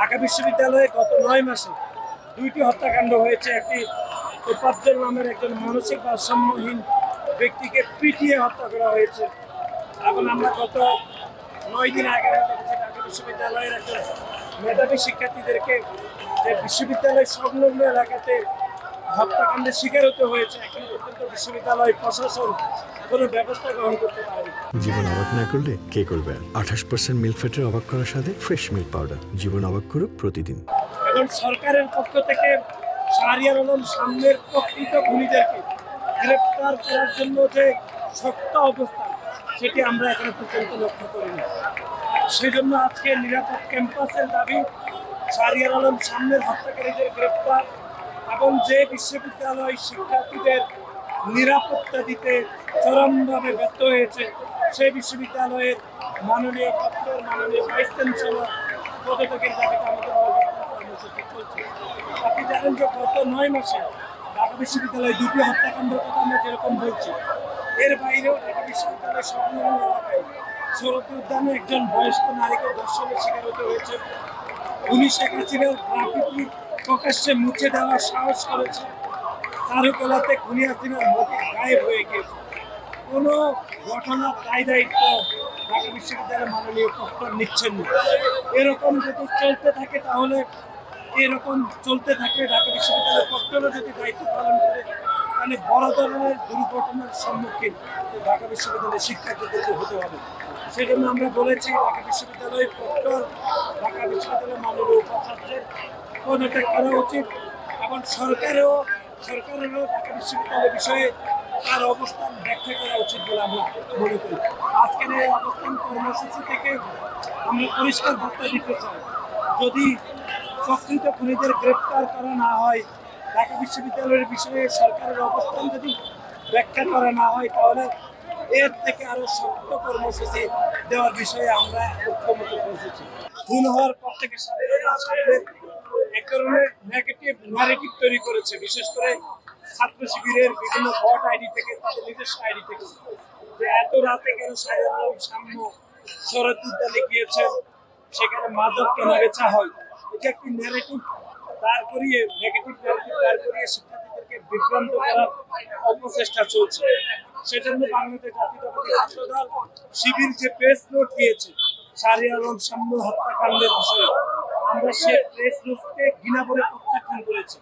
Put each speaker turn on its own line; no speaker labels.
ঢাকা বিশ্ববিদ্যালয়ে গত ৯ মাসে ২টি হত্যাকাণ্ড হয়েছে। একটি তোফাজ্জল নামের একজন মানসিক ভারসাম্যহীন ব্যক্তিকে পিটিয়ে হত্যা করা হয়েছে। এবং আমরা গত ৯ দিন আগে দেখেছি ঢাকা বিশ্ববিদ্যালয়ের একজন মেধাবী শিক্ষার্থীদেরকে যে বিশ্ববিদ্যালয় সংলগ্ন এলাকাতে হত্যাকাণ্ডের শিকার হতে হয়েছে। এখন পর্যন্ত বিশ্ববিদ্যালয় প্রশাসন কোনো ব্যবস্থা গ্রহণ করতে পারেনি।
জীবন অবাক না করলে কে করবে? 28% মিল্ক ফ্যাটের অবাক করার সাথে ফ্রেশ মিল্ক পাউডার। জীবন অবাক করুক প্রতিদিন।
এবং সরকারের পক্ষ থেকে শাহরিয়ার আলম সামনের প্রকৃত খুনিদেরকে গ্রেপ্তার করার জন্য যে শক্ত অবস্থান, সেটি আমরা এখনো পর্যন্ত লক্ষ্য করিনি। সেই জন্য আজকে নিরাপদ ক্যাম্পাসের দাবি, শাহরিয়ার আলম সামনের হত্যাকারীদের গ্রেপ্তার এবং যে বিশ্ববিদ্যালয় শিক্ষার্থীদের নিরাপত্তা দিতে চরমভাবে ব্যর্থ হয়েছে সেই বিশ্ববিদ্যালয়ের মাননীয় মাননীয় ভাইস চ্যান্সেলর পদত্যাগের দাবিতে আমাদের অবস্থান কর্মসূচি চলছে। আপনি জানেন যে গত ৯ মাসে ঢাকা বিশ্ববিদ্যালয়ে ২টি হত্যাকাণ্ডের কথা আমরা যেরকম বলছি, এর বাইরেও ঢাকা বিশ্ববিদ্যালয়ের সংলগ্ন এলাকায় সরতি উদ্যানে একজন বয়স্ক নারীকে ধর্ষণের শিকার হতে হয়েছে। পুলিশ শেখ হাসিনার গ্রাফিতি প্রকাশ্যে মুছে দেওয়ার সাহস করেছে। চারুকলাতে খুনি হাসিনার মোটিভ গায়েব হয়ে গিয়েছে। কোনো ঘটনার দায় দায়িত্ব ঢাকা বিশ্ববিদ্যালয়ের মাননীয় প্রক্টর নিচ্ছেন না। এরকম যদি চলতে থাকে তাহলে ঢাকা বিশ্ববিদ্যালয়ের প্রক্টরও যদি দায়িত্ব পালন করে তাহলে বড় ধরনের দুর্ঘটনার সম্মুখীন ঢাকা বিশ্ববিদ্যালয়ের শিক্ষার্থীদেরকে হতে হবে। সেই জন্য আমরা বলেছি ঢাকা বিশ্ববিদ্যালয়ের প্রক্টর, ঢাকা বিশ্ববিদ্যালয়ের মাননীয় উপাচার্যের পদত্যাগ করা উচিত এবং সরকারেরও ঢাকা বিশ্ববিদ্যালয়ের বিষয়ে তার অবস্থান ব্যাখ্যা করা উচিত বলে আমরা মনে করি। আজকের এই অবস্থান কর্মসূচি থেকে আমরা পরিষ্কার বার্তা দিতে চাই, যদি প্রকৃত খুনিদের গ্রেপ্তার করা না হয়, ঢাকা বিশ্ববিদ্যালয়ের বিষয়ে সরকারের অবস্থান যদি ব্যাখ্যা করা না হয়, তাহলে এর থেকে আরো শক্ত কর্মসূচি দেওয়ার বিষয়ে আমরা ঐক্যমত পৌঁছেছি। খুন হওয়ার পর থেকে এক ধরনের নেগেটিভ ন্যারেটিভ তৈরি করেছে, বিশেষ করে ছাত্র শিবিরের বিভিন্ন ভোট আইডি থেকে, তাদের নিজস্ব আইডি থেকে, যে এত রাতে কেন শাহরিয়ার আলম সাম্য শরৎ উদ্যানে গিয়েছেন, সেখানে মাদক কেনা বেচা হয়। এটা একটি ন্যারেটিভ দাঁড় করিয়ে, নেগেটিভ ন্যারেটিভ দাঁড় করিয়ে শিক্ষার্থীদেরকে বিভ্রান্ত করার অপচেষ্টা চলছে। সেজন্য বাংলাদেশ জাতীয়তাবাদী ছাত্রদল শিবির যে প্রেস নোট দিয়েছে শাহরিয়ার আলম সাম্য হত্যাকাণ্ডের বিষয়ে, আমরা সেই প্রেস নোটকে ঘৃণা করে প্রত্যাখ্যান করেছি।